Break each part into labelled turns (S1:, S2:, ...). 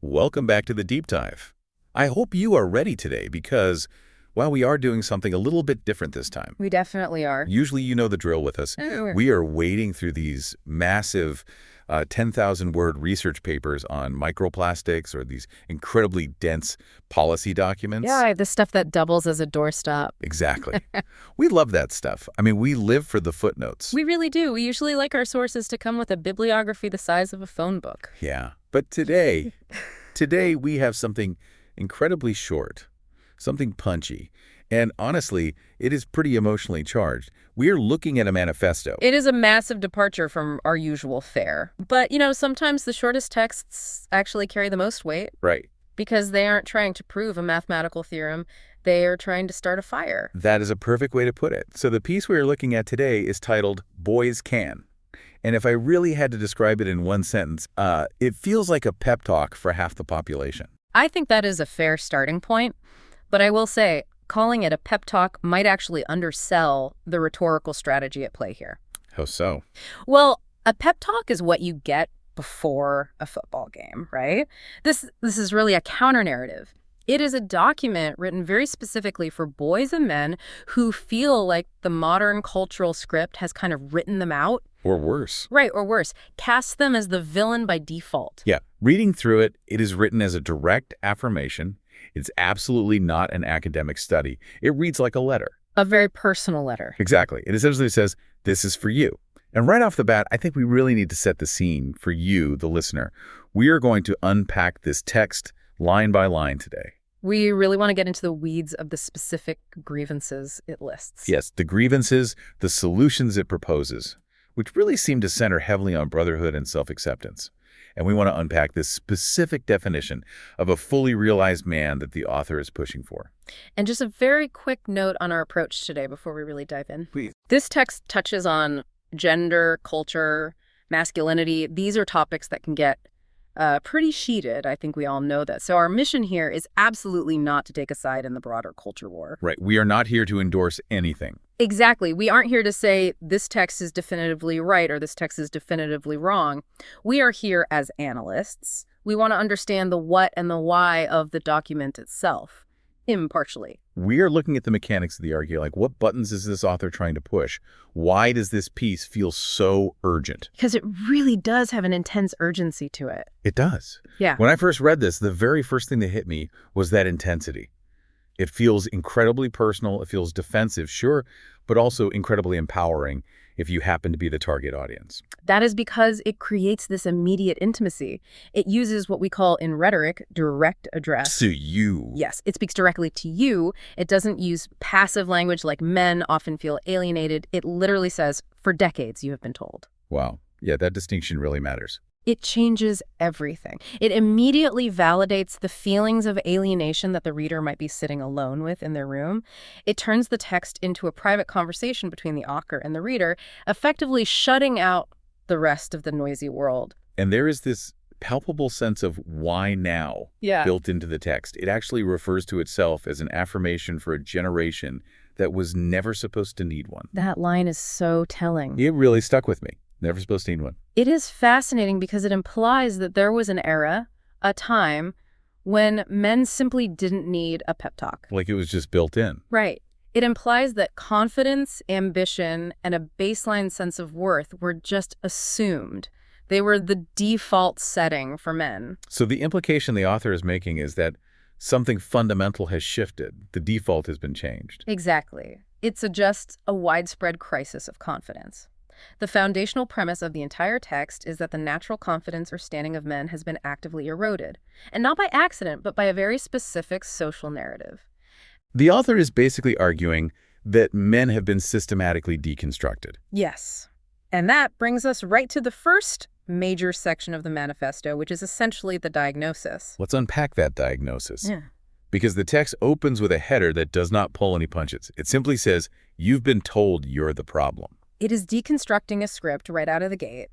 S1: Welcome back to the Deep Dive. I hope you are ready today because, well, we are doing something a little bit different this time.
S2: We definitely are.
S1: Usually you know the drill with us. We are wading through these massive 10,000-word research papers on microplastics or these incredibly dense policy documents.
S2: Yeah, the stuff that doubles as a doorstop.
S1: Exactly. We love that stuff. I mean, we live for the footnotes.
S2: We really do. We usually like our sources to come with a bibliography the size of a phone book.
S1: Yeah. But today we have something incredibly short, something punchy. And honestly, it is pretty emotionally charged. We're looking at a manifesto.
S2: It is a massive departure from our usual fare. But, sometimes the shortest texts actually carry the most weight.
S1: Right.
S2: Because they aren't trying to prove a mathematical theorem. They are trying to start a fire.
S1: That is a perfect way to put it. So the piece we are looking at today is titled Boys Can. And if I really had to describe it in one sentence, it feels like a pep talk for half the population.
S2: I think that is a fair starting point. But I will say, calling it a pep talk might actually undersell the rhetorical strategy at play here.
S1: How so?
S2: Well, a pep talk is what you get before a football game, right? This is really a counter-narrative. It is a document written very specifically for boys and men who feel like the modern cultural script has kind of written them out.
S1: Or worse.
S2: Right, or worse. Cast them as the villain by default.
S1: Yeah. Reading through it, it is written as a direct affirmation. It's absolutely not an academic study. It reads like a letter.
S2: A very personal letter.
S1: Exactly. It essentially says, this is for you. And right off the bat, I think we really need to set the scene for you, the listener. We are going to unpack this text line by line today.
S2: We really want to get into the weeds of the specific grievances it lists.
S1: Yes, the grievances, the solutions it proposes, which really seem to center heavily on brotherhood and self-acceptance. And we want to unpack this specific definition of a fully realized man that the author is pushing for.
S2: And just a very quick note on our approach today before we really dive in.
S1: Please.
S2: This text touches on gender, culture, masculinity. These are topics that can get pretty heated. I think we all know that. So our mission here is absolutely not to take a side in the broader culture war.
S1: Right. We are not here to endorse anything.
S2: Exactly. We aren't here to say this text is definitively right or this text is definitively wrong. We are here as analysts. We want to understand the what and the why of the document itself, impartially.
S1: We are looking at the mechanics of the argument, like what buttons is this author trying to push? Why does this piece feel so urgent?
S2: Because it really does have an intense urgency to it.
S1: It does.
S2: Yeah.
S1: When I first read this, the very first thing that hit me was that intensity. It feels incredibly personal. It feels defensive, sure, but also incredibly empowering if you happen to be the target audience.
S2: That is because it creates this immediate intimacy. It uses what we call in rhetoric direct address.
S1: To you.
S2: Yes, it speaks directly to you. It doesn't use passive language like men often feel alienated. It literally says, for decades you have been told.
S1: Wow. Yeah, that distinction really matters.
S2: It changes everything. It immediately validates the feelings of alienation that the reader might be sitting alone with in their room. It turns the text into a private conversation between the author and the reader, effectively shutting out the rest of the noisy world.
S1: And there is this palpable sense of why now built into the text. It actually refers to itself as an affirmation for a generation that was never supposed to need one.
S2: That line is so telling.
S1: It really stuck with me. Never supposed to need one.
S2: It is fascinating because it implies that there was an era, a time, when men simply didn't need a pep talk.
S1: Like it was just built in.
S2: Right. It implies that confidence, ambition, and a baseline sense of worth were just assumed. They were the default setting for men.
S1: So the implication the author is making is that something fundamental has shifted. The default has been changed.
S2: Exactly. It suggests a widespread crisis of confidence. The foundational premise of the entire text is that the natural confidence or standing of men has been actively eroded, and not by accident, but by a very specific social narrative.
S1: The author is basically arguing that men have been systematically deconstructed.
S2: Yes. And that brings us right to the first major section of the manifesto, which is essentially the diagnosis.
S1: Let's unpack that diagnosis.
S2: Yeah.
S1: Because the text opens with a header that does not pull any punches. It simply says, you've been told you're the problem.
S2: It is deconstructing a script right out of the gate.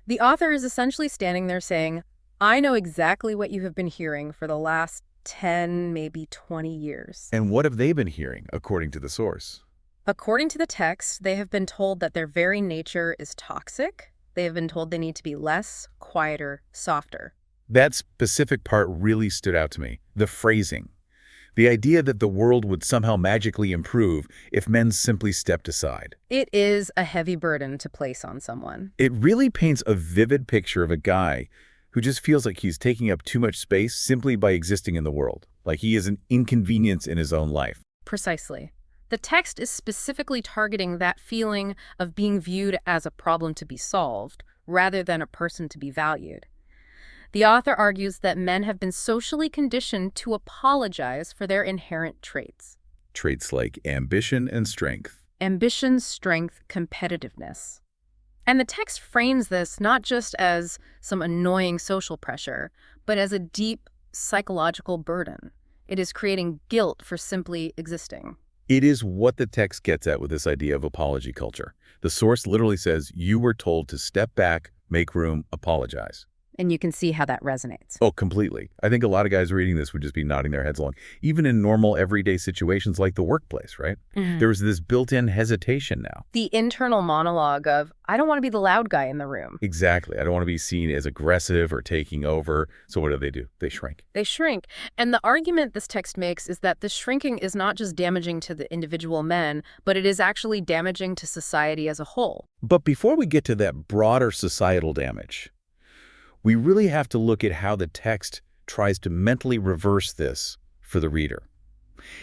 S2: The author is essentially standing there saying, I know exactly what you have been hearing for the last 10, maybe 20 years.
S1: And what have they been hearing, according to the source?
S2: According to the text, they have been told that their very nature is toxic. They have been told they need to be less, quieter, softer.
S1: That specific part really stood out to me. The phrasing. The idea that the world would somehow magically improve if men simply stepped aside.
S2: It is a heavy burden to place on someone.
S1: It really paints a vivid picture of a guy who just feels like he's taking up too much space simply by existing in the world, like he is an inconvenience in his own life.
S2: Precisely. The text is specifically targeting that feeling of being viewed as a problem to be solved, rather than a person to be valued. The author argues that men have been socially conditioned to apologize for their inherent traits.
S1: Traits like ambition and strength.
S2: Ambition, strength, competitiveness. And the text frames this not just as some annoying social pressure, but as a deep psychological burden. It is creating guilt for simply existing.
S1: It is what the text gets at with this idea of apology culture. The source literally says you were told to step back, make room, apologize.
S2: And you can see how that resonates.
S1: Oh, completely. I think a lot of guys reading this would just be nodding their heads along, even in normal everyday situations like the workplace, right? There was this built-in hesitation now.
S2: The internal monologue of, I don't want to be the loud guy in the room.
S1: Exactly. I don't want to be seen as aggressive or taking over. So what do? They shrink.
S2: They shrink. And the argument this text makes is that the shrinking is not just damaging to the individual men, but it is actually damaging to society as a whole.
S1: But before we get to that broader societal damage, we really have to look at how the text tries to mentally reverse this for the reader.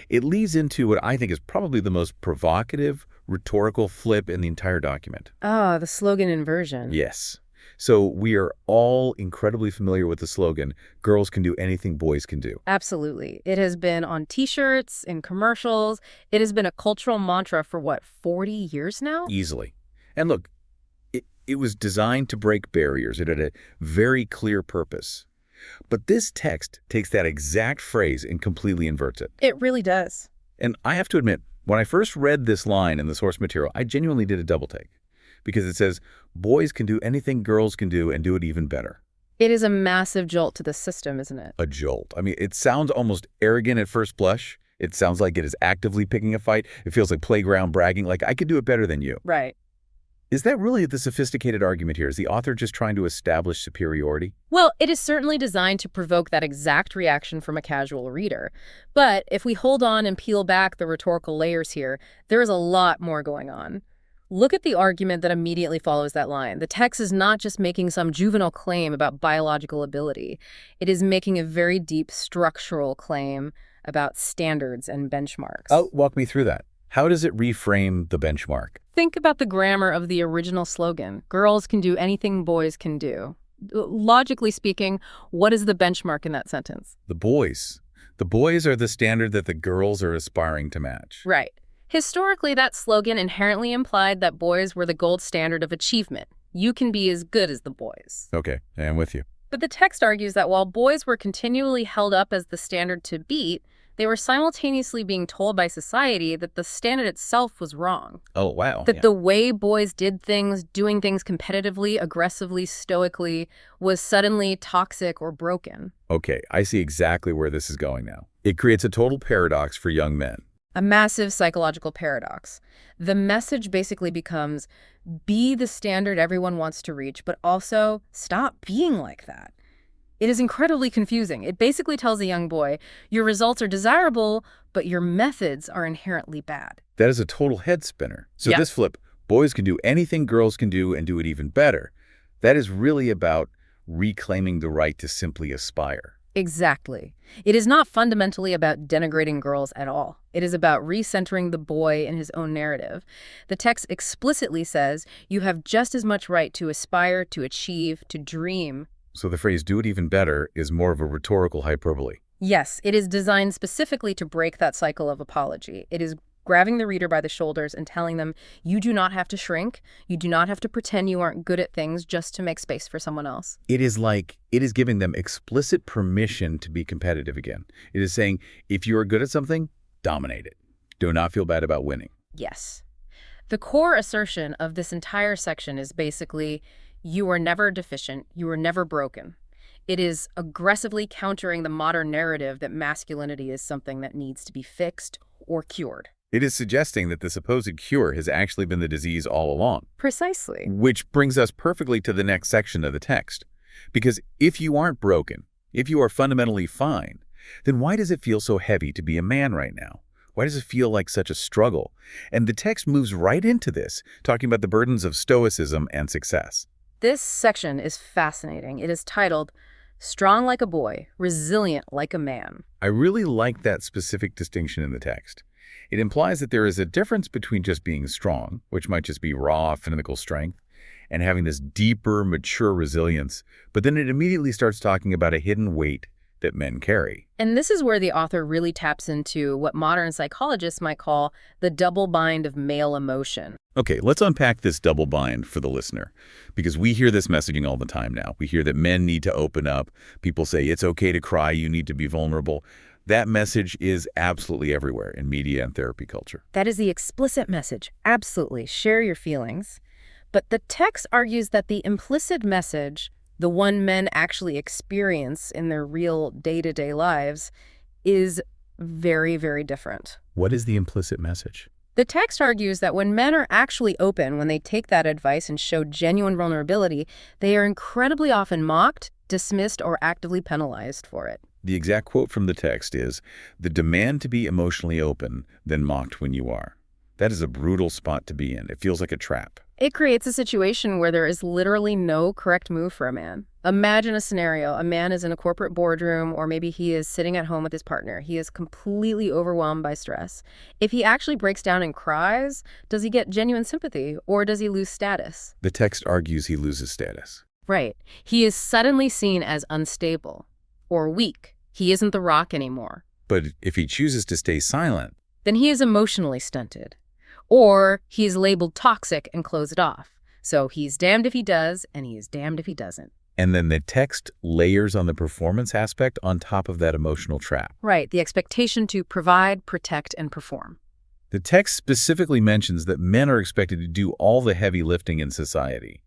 S1: It leads into what I think is probably the most provocative, rhetorical flip in the entire document.
S2: Ah, the slogan inversion.
S1: Yes. So we are all incredibly familiar with the slogan, girls can do anything boys can do.
S2: Absolutely. It has been on T-shirts, in commercials. It has been a cultural mantra for, 40 years now?
S1: Easily. And look, it was designed to break barriers. It had a very clear purpose. But this text takes that exact phrase and completely inverts it.
S2: It really does.
S1: And I have to admit, when I first read this line in the source material, I genuinely did a double take. Because it says, boys can do anything girls can do and do it even better.
S2: It is a massive jolt to the system, isn't it?
S1: A jolt. I mean, it sounds almost arrogant at first blush. It sounds like it is actively picking a fight. It feels like playground bragging, like I could do it better than you.
S2: Right.
S1: Is that really the sophisticated argument here? Is the author just trying to establish superiority?
S2: Well, it is certainly designed to provoke that exact reaction from a casual reader. But if we hold on and peel back the rhetorical layers here, there is a lot more going on. Look at the argument that immediately follows that line. The text is not just making some juvenile claim about biological ability. It is making a very deep structural claim about standards and benchmarks.
S1: Oh, walk me through that. How does it reframe the benchmark?
S2: Think about the grammar of the original slogan. Girls can do anything boys can do. Logically speaking, what is the benchmark in that sentence?
S1: The boys. The boys are the standard that the girls are aspiring to match.
S2: Right. Historically, that slogan inherently implied that boys were the gold standard of achievement. You can be as good as the boys.
S1: Okay, I'm with you.
S2: But the text argues that while boys were continually held up as the standard to beat, they were simultaneously being told by society that the standard itself was wrong.
S1: Oh, wow.
S2: That the way boys did things, doing things competitively, aggressively, stoically, was suddenly toxic or broken.
S1: Okay, I see exactly where this is going now. It creates a total paradox for young men.
S2: A massive psychological paradox. The message basically becomes, be the standard everyone wants to reach, but also stop being like that. It is incredibly confusing. It basically tells a young boy, your results are desirable, but your methods are inherently bad.
S1: That is a total head spinner. So
S2: Yep.
S1: This flip, boys can do anything girls can do and do it even better. That is really about reclaiming the right to simply aspire.
S2: Exactly. It is not fundamentally about denigrating girls at all. It is about recentering the boy in his own narrative. The text explicitly says you have just as much right to aspire, to achieve, to dream.
S1: So the phrase do it even better is more of a rhetorical hyperbole.
S2: Yes, it is designed specifically to break that cycle of apology. It is grabbing the reader by the shoulders and telling them, you do not have to shrink. You do not have to pretend you aren't good at things just to make space for someone else.
S1: It is giving them explicit permission to be competitive again. It is saying, if you are good at something, dominate it. Do not feel bad about winning.
S2: Yes. The core assertion of this entire section is basically, you are never deficient, you are never broken. It is aggressively countering the modern narrative that masculinity is something that needs to be fixed or cured.
S1: It is suggesting that the supposed cure has actually been the disease all along.
S2: Precisely.
S1: Which brings us perfectly to the next section of the text. Because if you aren't broken, if you are fundamentally fine, then why does it feel so heavy to be a man right now? Why does it feel like such a struggle? And the text moves right into this, talking about the burdens of stoicism and success.
S2: This section is fascinating. It is titled, Strong Like a Boy, Resilient Like a Man.
S1: I really like that specific distinction in the text. It implies that there is a difference between just being strong, which might just be raw physical strength, and having this deeper, mature resilience, but then it immediately starts talking about a hidden weight that men carry.
S2: And this is where the author really taps into what modern psychologists might call the double bind of male emotion.
S1: Okay, let's unpack this double bind for the listener, because we hear this messaging all the time now. We hear that men need to open up. People say, it's okay to cry, you need to be vulnerable. That message is absolutely everywhere in media and therapy culture.
S2: That is the explicit message. Absolutely. Share your feelings. But the text argues that the implicit message, the one men actually experience in their real day-to-day lives, is very, very different.
S1: What is the implicit message?
S2: The text argues that when men are actually open, when they take that advice and show genuine vulnerability, they are incredibly often mocked, dismissed, or actively penalized for it.
S1: The exact quote from the text is, "The demand to be emotionally open, then mocked when you are." That is a brutal spot to be in. It feels like a trap.
S2: It creates a situation where there is literally no correct move for a man. Imagine a scenario. A man is in a corporate boardroom, or maybe he is sitting at home with his partner. He is completely overwhelmed by stress. If he actually breaks down and cries, does he get genuine sympathy, or does he lose status?
S1: The text argues he loses status.
S2: Right. He is suddenly seen as unstable or weak. He isn't the rock anymore.
S1: But if he chooses to stay silent,
S2: Then he is emotionally stunted. Or he is labeled toxic and closed off. So he's damned if he does, and he is damned if he doesn't.
S1: and then the text layers on the performance aspect on top of that emotional trap.
S2: Right, the expectation to provide, protect, and perform.
S1: The text specifically mentions that men are expected to do all the heavy lifting in society.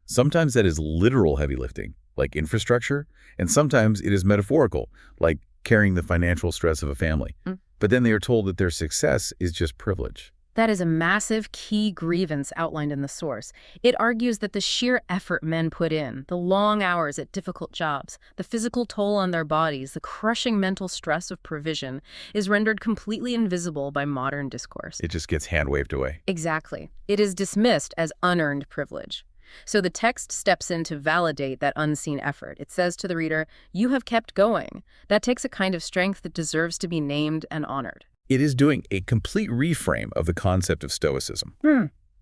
S1: Sometimes that is literal heavy lifting, like infrastructure, and sometimes it is metaphorical, like carrying the financial stress of a family. But then they are told that their success is just privilege.
S2: That is a massive key grievance outlined in the source. It argues that the sheer effort men put in, the long hours at difficult jobs, the physical toll on their bodies, the crushing mental stress of provision, is rendered completely invisible by modern discourse.
S1: It just gets hand-waved away.
S2: Exactly. It is dismissed as unearned privilege. So the text steps in to validate that unseen effort. It says to the reader, "You have kept going." That takes a kind of strength that deserves to be named and honored.
S1: It is doing a complete reframe of the concept of stoicism.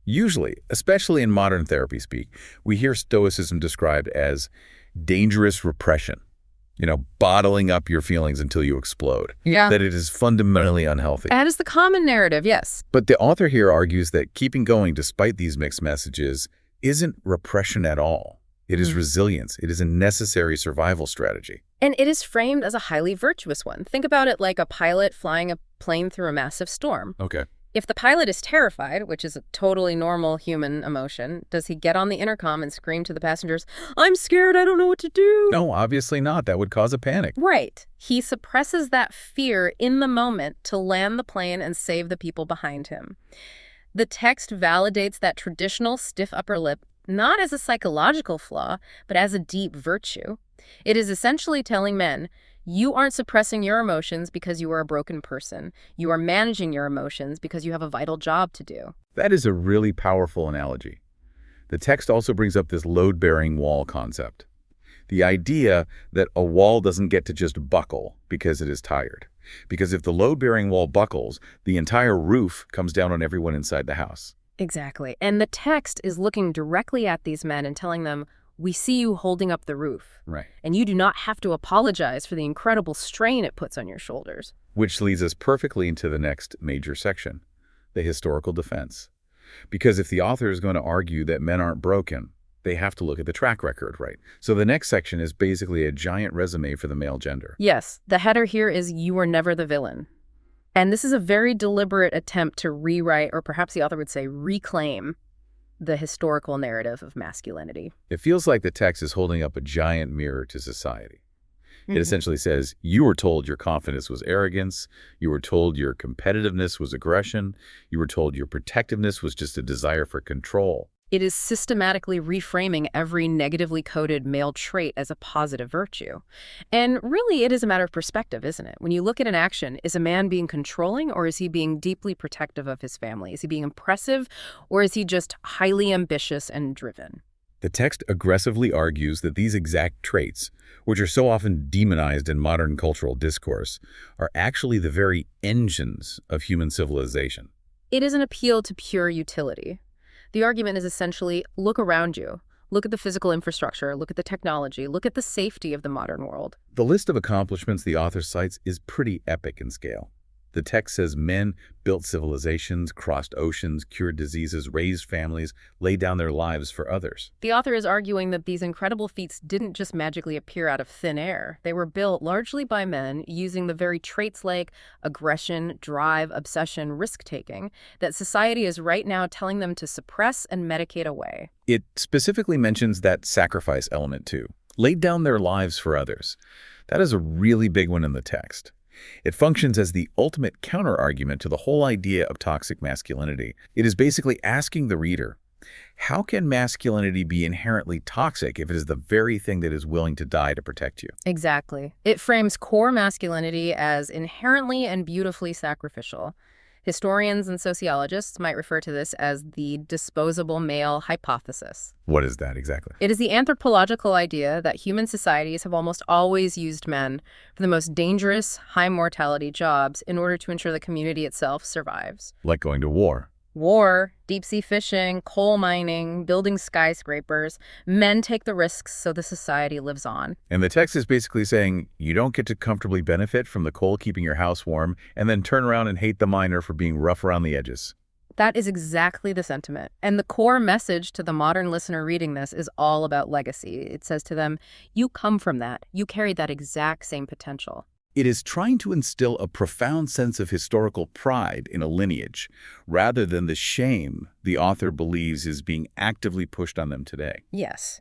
S1: Usually, especially in modern therapy speak, we hear stoicism described as dangerous repression, bottling up your feelings until you explode.
S2: Yeah.
S1: That it is fundamentally unhealthy.
S2: That is the common narrative, yes.
S1: But the author here argues that keeping going despite these mixed messages isn't repression at all. It is resilience. It is a necessary survival strategy.
S2: And it is framed as a highly virtuous one. Think about it like a pilot flying a plane through a massive storm.
S1: Okay.
S2: If the pilot is terrified, which is a totally normal human emotion, does he get on the intercom and scream to the passengers, "I'm scared, I don't know what to do"?
S1: No, obviously not. That would cause a panic.
S2: Right. He suppresses that fear in the moment to land the plane and save the people behind him. The text validates that traditional stiff upper lip not as a psychological flaw, but as a deep virtue. It is essentially telling men, you aren't suppressing your emotions because you are a broken person. You are managing your emotions because you have a vital job to do.
S1: That is a really powerful analogy. The text also brings up this load-bearing wall concept. The idea that a wall doesn't get to just buckle because it is tired. Because if the load-bearing wall buckles, the entire roof comes down on everyone inside the house.
S2: Exactly. And the text is looking directly at these men and telling them, we see you holding up the roof.
S1: Right.
S2: And you do not have to apologize for the incredible strain it puts on your shoulders.
S1: Which leads us perfectly into the next major section, the historical defense. Because if the author is going to argue that men aren't broken, they have to look at the track record, right? So the next section is basically a giant resume for the male gender.
S2: Yes, the header here is "You were never the villain." And this is a very deliberate attempt to rewrite, or perhaps the author would say reclaim, the historical narrative of masculinity.
S1: It feels like the text is holding up a giant mirror to society. It essentially says, you were told your confidence was arrogance, you were told your competitiveness was aggression, you were told your protectiveness was just a desire for control.
S2: It is systematically reframing every negatively coded male trait as a positive virtue. And really, it is a matter of perspective, isn't it? When you look at an action, is a man being controlling or is he being deeply protective of his family? Is he being impressive or is he just highly ambitious and driven?
S1: The text aggressively argues that these exact traits, which are so often demonized in modern cultural discourse, are actually the very engines of human civilization.
S2: It is an appeal to pure utility. The argument is essentially, look around you. Look at the physical infrastructure, look at the technology, look at the safety of the modern world.
S1: The list of accomplishments the author cites is pretty epic in scale. The text says men built civilizations, crossed oceans, cured diseases, raised families, laid down their lives for others.
S2: The author is arguing that these incredible feats didn't just magically appear out of thin air. They were built largely by men using the very traits like aggression, drive, obsession, risk-taking that society is right now telling them to suppress and medicate away.
S1: It specifically mentions that sacrifice element too. Laid down their lives for others. That is a really big one in the text. It functions as the ultimate counter-argument to the whole idea of toxic masculinity. It is basically asking the reader, how can masculinity be inherently toxic if it is the very thing that is willing to die to protect you?
S2: Exactly. It frames core masculinity as inherently and beautifully sacrificial. Historians and sociologists might refer to this as the disposable male hypothesis.
S1: What is that exactly?
S2: It is the anthropological idea that human societies have almost always used men for the most dangerous, high-mortality jobs in order to ensure the community itself survives.
S1: Like going to war.
S2: War, deep-sea fishing, coal mining, building skyscrapers. Men take the risks so the society lives on.
S1: And the text is basically saying you don't get to comfortably benefit from the coal keeping your house warm and then turn around and hate the miner for being rough around the edges.
S2: That is exactly the sentiment. And the core message to the modern listener reading this is all about legacy. It says to them, you come from that. You carry that exact same potential.
S1: It is trying to instill a profound sense of historical pride in a lineage, rather than the shame the author believes is being actively pushed on them today.
S2: Yes.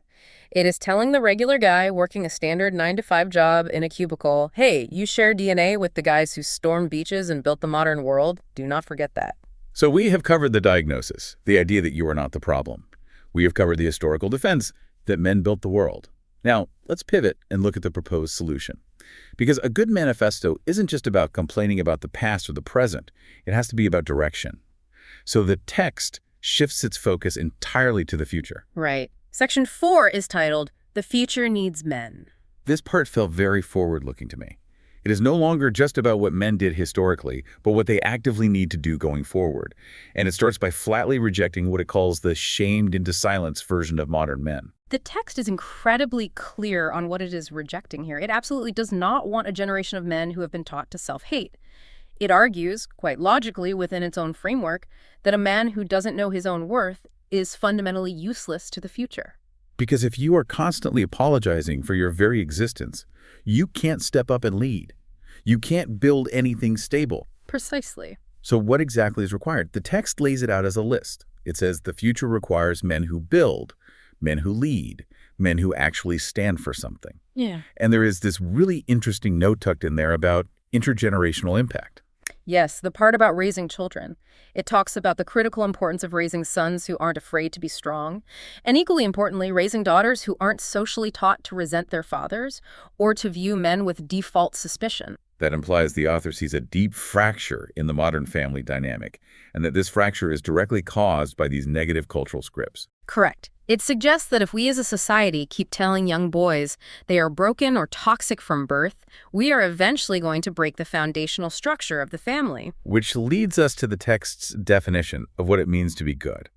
S2: It is telling the regular guy working a standard 9-to-5 job in a cubicle, hey, you share DNA with the guys who stormed beaches and built the modern world. Do not forget that.
S1: So we have covered the diagnosis, the idea that you are not the problem. We have covered the historical defense that men built the world. Now, let's pivot and look at the proposed solution. Because a good manifesto isn't just about complaining about the past or the present. It has to be about direction. So the text shifts its focus entirely to the future.
S2: Right. Section 4 is titled, The Future Needs Men.
S1: This part felt very forward-looking to me. It is no longer just about what men did historically, but what they actively need to do going forward. And it starts by flatly rejecting what it calls the shamed into silence version of modern men.
S2: The text is incredibly clear on what it is rejecting here. It absolutely does not want a generation of men who have been taught to self-hate. It argues, quite logically within its own framework, that a man who doesn't know his own worth is fundamentally useless to the future.
S1: Because if you are constantly apologizing for your very existence, you can't step up and lead. You can't build anything stable.
S2: Precisely.
S1: So what exactly is required? The text lays it out as a list. It says the future requires men who build, men who lead, men who actually stand for something.
S2: Yeah.
S1: And there is this really interesting note tucked in there about intergenerational impact.
S2: Yes, the part about raising children. It talks about the critical importance of raising sons who aren't afraid to be strong, and equally importantly, raising daughters who aren't socially taught to resent their fathers or to view men with default suspicion.
S1: That implies the author sees a deep fracture in the modern family dynamic, and that this fracture is directly caused by these negative cultural scripts.
S2: Correct. It suggests that if we as a society keep telling young boys they are broken or toxic from birth, we are eventually going to break the foundational structure of the family.
S1: Which leads us to the text's definition of what it means to be good.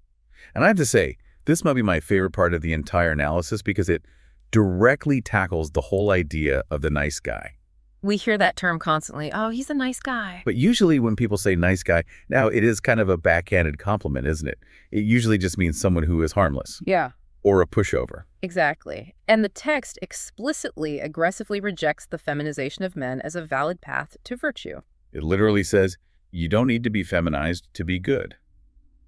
S1: And I have to say, this might be my favorite part of the entire analysis because it directly tackles the whole idea of the nice guy.
S2: We hear that term constantly. Oh, he's a nice guy.
S1: But usually when people say nice guy, now it is kind of a backhanded compliment, isn't it? It usually just means someone who is harmless.
S2: Yeah.
S1: Or a pushover.
S2: Exactly. And the text explicitly, aggressively rejects the feminization of men as a valid path to virtue.
S1: It literally says, you don't need to be feminized to be good.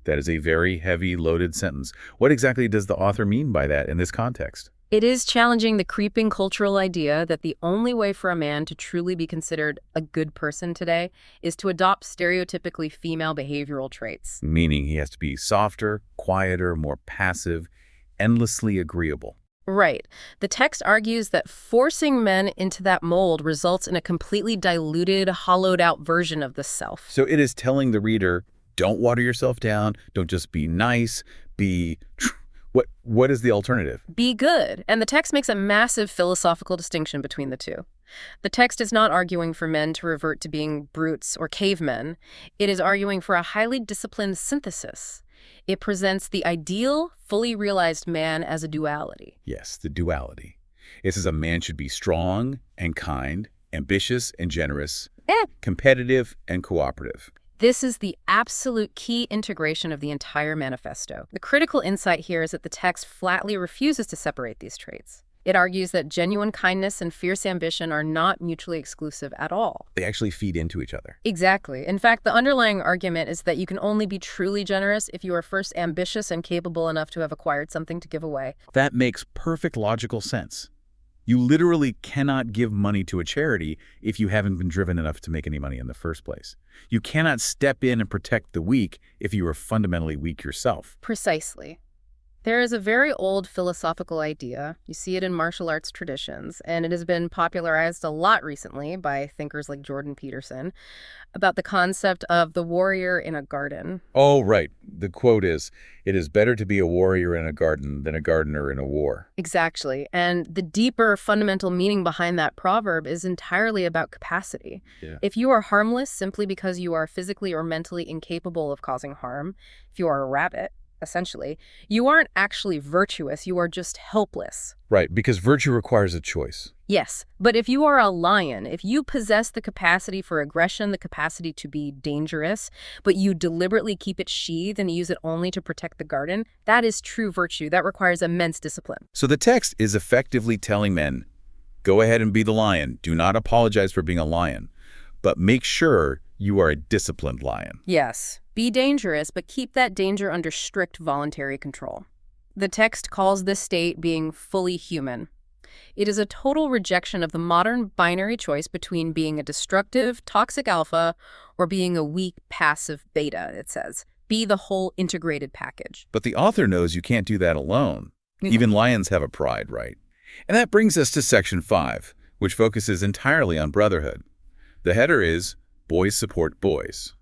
S1: That is a very heavy, loaded sentence. What exactly does the author mean by that in this context?
S2: It is challenging the creeping cultural idea that the only way for a man to truly be considered a good person today is to adopt stereotypically female behavioral traits.
S1: Meaning he has to be softer, quieter, more passive, endlessly agreeable.
S2: Right. The text argues that forcing men into that mold results in a completely diluted, hollowed-out version of the self.
S1: So it is telling the reader, don't water yourself down, don't just be nice, be... What is the alternative?
S2: Be good. And the text makes a massive philosophical distinction between the two. The text is not arguing for men to revert to being brutes or cavemen. It is arguing for a highly disciplined synthesis. It presents the ideal, fully realized man as a duality.
S1: Yes, the duality. It says a man should be strong and kind, ambitious and generous, competitive and cooperative.
S2: This is the absolute key integration of the entire manifesto. The critical insight here is that the text flatly refuses to separate these traits. It argues that genuine kindness and fierce ambition are not mutually exclusive at all.
S1: They actually feed into each other.
S2: Exactly. In fact, the underlying argument is that you can only be truly generous if you are first ambitious and capable enough to have acquired something to give away.
S1: That makes perfect logical sense. You literally cannot give money to a charity if you haven't been driven enough to make any money in the first place. You cannot step in and protect the weak if you are fundamentally weak yourself.
S2: Precisely. There is a very old philosophical idea. You see it in martial arts traditions, and it has been popularized a lot recently by thinkers like Jordan Peterson, about the concept of the warrior in a garden.
S1: Oh, right. The quote is, "It is better to be a warrior in a garden than a gardener in a war."
S2: Exactly. And the deeper fundamental meaning behind that proverb is entirely about capacity.
S1: Yeah.
S2: If you are harmless simply because you are physically or mentally incapable of causing harm, if you are a rabbit, essentially, you aren't actually virtuous, you are just helpless.
S1: Right, because virtue requires a choice.
S2: Yes, but if you are a lion, if you possess the capacity for aggression, the capacity to be dangerous, but you deliberately keep it sheathed and use it only to protect the garden, that is true virtue. That requires immense discipline.
S1: So the text is effectively telling men, go ahead and be the lion. Do not apologize for being a lion, but make sure you are a disciplined lion.
S2: Yes, be dangerous, but keep that danger under strict voluntary control. The text calls this state being fully human. It is a total rejection of the modern binary choice between being a destructive, toxic alpha or being a weak, passive beta, it says. Be the whole integrated package.
S1: But the author knows you can't do that alone. Even lions have a pride, right? And that brings us to Section 5, which focuses entirely on brotherhood. The header is, Boys Support Boys.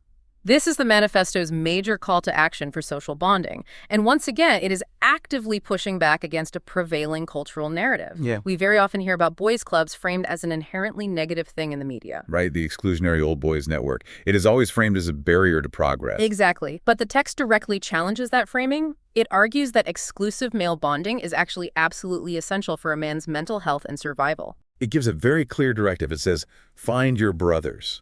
S2: This is the manifesto's major call to action for social bonding. And once again, it is actively pushing back against a prevailing cultural narrative.
S1: Yeah.
S2: We very often hear about boys' clubs framed as an inherently negative thing in the media.
S1: Right, the exclusionary old boys network. It is always framed as a barrier to progress.
S2: Exactly. But the text directly challenges that framing. It argues that exclusive male bonding is actually absolutely essential for a man's mental health and survival.
S1: It gives a very clear directive. It says, find your brothers.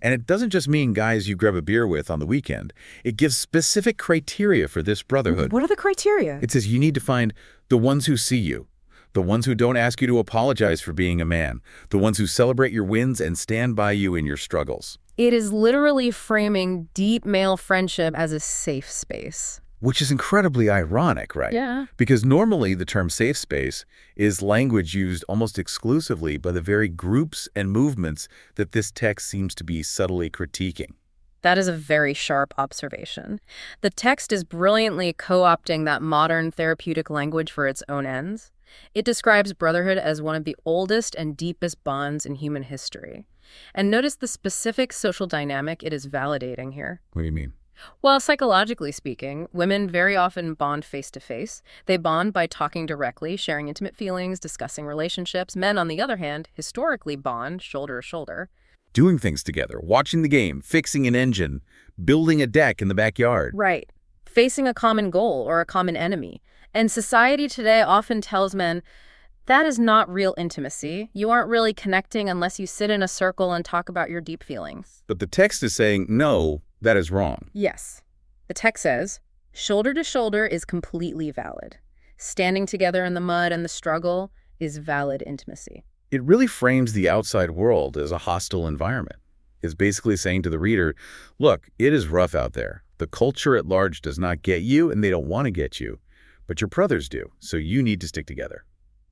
S1: And it doesn't just mean guys you grab a beer with on the weekend. It gives specific criteria for this brotherhood.
S2: What are the criteria?
S1: It says you need to find the ones who see you, the ones who don't ask you to apologize for being a man, the ones who celebrate your wins and stand by you in your struggles.
S2: It is literally framing deep male friendship as a safe space.
S1: Which is incredibly ironic, right?
S2: Yeah.
S1: Because normally the term safe space is language used almost exclusively by the very groups and movements that this text seems to be subtly critiquing.
S2: That is a very sharp observation. The text is brilliantly co-opting that modern therapeutic language for its own ends. It describes brotherhood as one of the oldest and deepest bonds in human history. And notice the specific social dynamic it is validating here.
S1: What do you mean?
S2: Well, psychologically speaking, women very often bond face-to-face. They bond by talking directly, sharing intimate feelings, discussing relationships. Men, on the other hand, historically bond shoulder to shoulder.
S1: Doing things together, watching the game, fixing an engine, building a deck in the backyard.
S2: Right. Facing a common goal or a common enemy. And society today often tells men, that is not real intimacy. You aren't really connecting unless you sit in a circle and talk about your deep feelings.
S1: But the text is saying, no, that is wrong.
S2: Yes. The text says, shoulder to shoulder is completely valid. Standing together in the mud and the struggle is valid intimacy.
S1: It really frames the outside world as a hostile environment. It's basically saying to the reader, look, it is rough out there. The culture at large does not get you, and they don't want to get you. But your brothers do, so you need to stick together.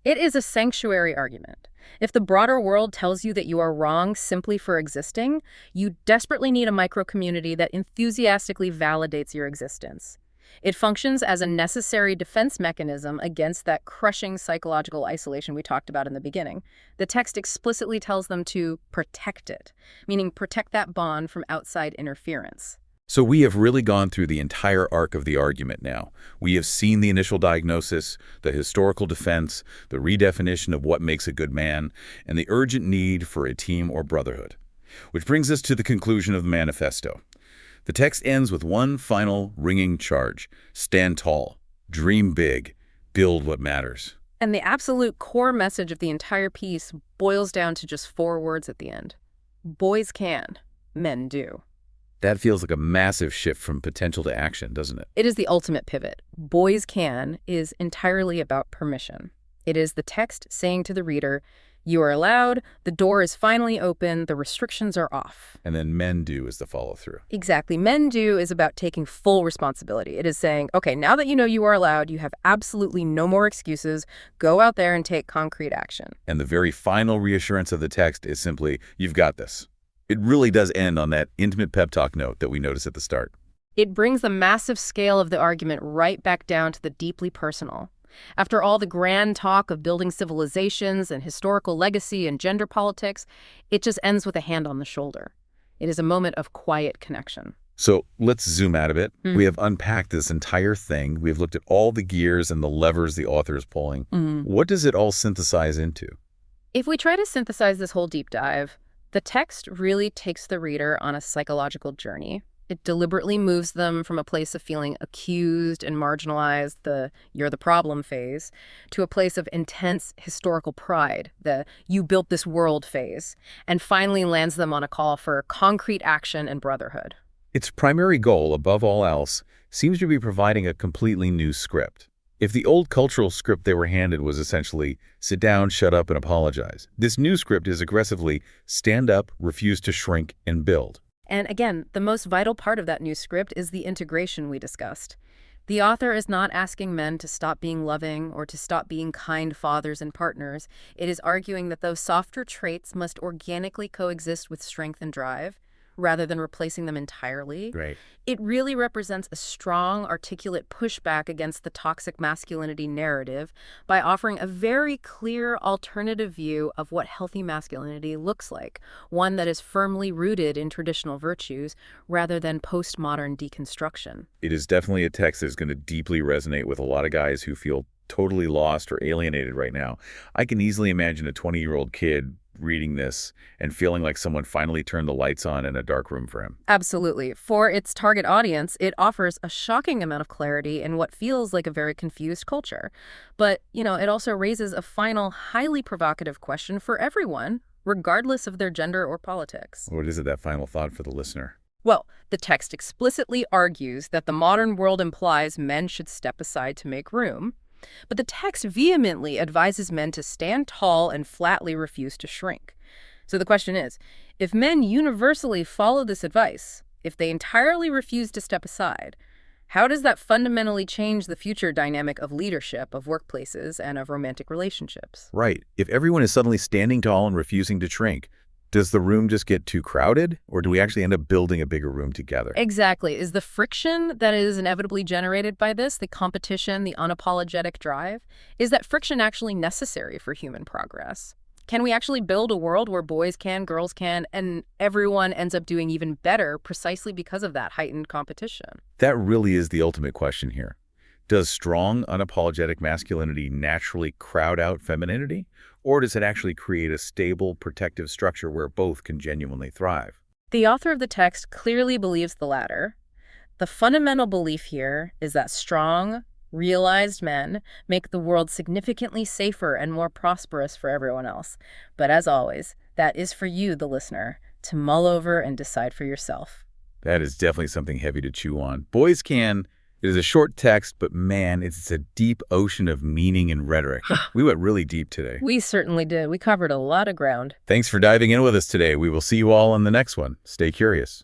S2: It is a sanctuary argument. If the broader world tells you that you are wrong simply for existing, you desperately need a microcommunity that enthusiastically validates your existence. It functions as a necessary defense mechanism against that crushing psychological isolation we talked about in the beginning. The text explicitly tells them to protect it, meaning protect that bond from outside interference.
S1: So we have really gone through the entire arc of the argument now. We have seen the initial diagnosis, the historical defense, the redefinition of what makes a good man, and the urgent need for a team or brotherhood. Which brings us to the conclusion of the manifesto. The text ends with one final ringing charge: stand tall, dream big, build what matters.
S2: And the absolute core message of the entire piece boils down to just 4 words at the end. Boys can, men do.
S1: That feels like a massive shift from potential to action, doesn't it?
S2: It is the ultimate pivot. Boys can is entirely about permission. It is the text saying to the reader, you are allowed, the door is finally open, the restrictions are off.
S1: And then men do is the follow-through.
S2: Exactly. Men do is about taking full responsibility. It is saying, okay, now that you know you are allowed, you have absolutely no more excuses. Go out there and take concrete action.
S1: And the very final reassurance of the text is simply, you've got this. It really does end on that intimate pep talk note that we noticed at the start.
S2: It brings the massive scale of the argument right back down to the deeply personal. After all the grand talk of building civilizations and historical legacy and gender politics, it just ends with a hand on the shoulder. It is a moment of quiet connection.
S1: So let's zoom out a bit. We have unpacked this entire thing. We've looked at all the gears and the levers the author is pulling. What does it all synthesize into?
S2: If we try to synthesize this whole deep dive, the text really takes the reader on a psychological journey. It deliberately moves them from a place of feeling accused and marginalized, the you're the problem phase, to a place of intense historical pride, the you built this world phase, and finally lands them on a call for concrete action and brotherhood.
S1: Its primary goal, above all else, seems to be providing a completely new script. If the old cultural script they were handed was essentially, sit down, shut up, and apologize, this new script is aggressively, stand up, refuse to shrink, and build.
S2: And again, the most vital part of that new script is the integration we discussed. The author is not asking men to stop being loving or to stop being kind fathers and partners. It is arguing that those softer traits must organically coexist with strength and drive, rather than replacing them entirely.
S1: Right.
S2: It really represents a strong, articulate pushback against the toxic masculinity narrative by offering a very clear alternative view of what healthy masculinity looks like, one that is firmly rooted in traditional virtues rather than postmodern deconstruction.
S1: It is definitely a text that is going to deeply resonate with a lot of guys who feel totally lost or alienated right now. I can easily imagine a 20-year-old kid reading this and feeling like someone finally turned the lights on in a dark room for him.
S2: Absolutely. For its target audience, it offers a shocking amount of clarity in what feels like a very confused culture. But, it also raises a final, highly provocative question for everyone, regardless of their gender or politics.
S1: What is it, that final thought for the listener?
S2: Well, the text explicitly argues that the modern world implies men should step aside to make room. But the text vehemently advises men to stand tall and flatly refuse to shrink. So the question is, if men universally follow this advice, if they entirely refuse to step aside, how does that fundamentally change the future dynamic of leadership, of workplaces, and of romantic relationships?
S1: Right. If everyone is suddenly standing tall and refusing to shrink, does the room just get too crowded, or do we actually end up building a bigger room together?
S2: Exactly. Is the friction that is inevitably generated by this, the competition, the unapologetic drive, is that friction actually necessary for human progress? Can we actually build a world where boys can, girls can, and everyone ends up doing even better precisely because of that heightened competition?
S1: That really is the ultimate question here. Does strong, unapologetic masculinity naturally crowd out femininity? Or does it actually create a stable, protective structure where both can genuinely thrive?
S2: The author of the text clearly believes the latter. The fundamental belief here is that strong, realized men make the world significantly safer and more prosperous for everyone else. But as always, that is for you, the listener, to mull over and decide for yourself.
S1: That is definitely something heavy to chew on. Boys can. It is a short text, but man, it's a deep ocean of meaning and rhetoric. We went really deep today.
S2: We certainly did. We covered a lot of ground.
S1: Thanks for diving in with us today. We will see you all on the next one. Stay curious.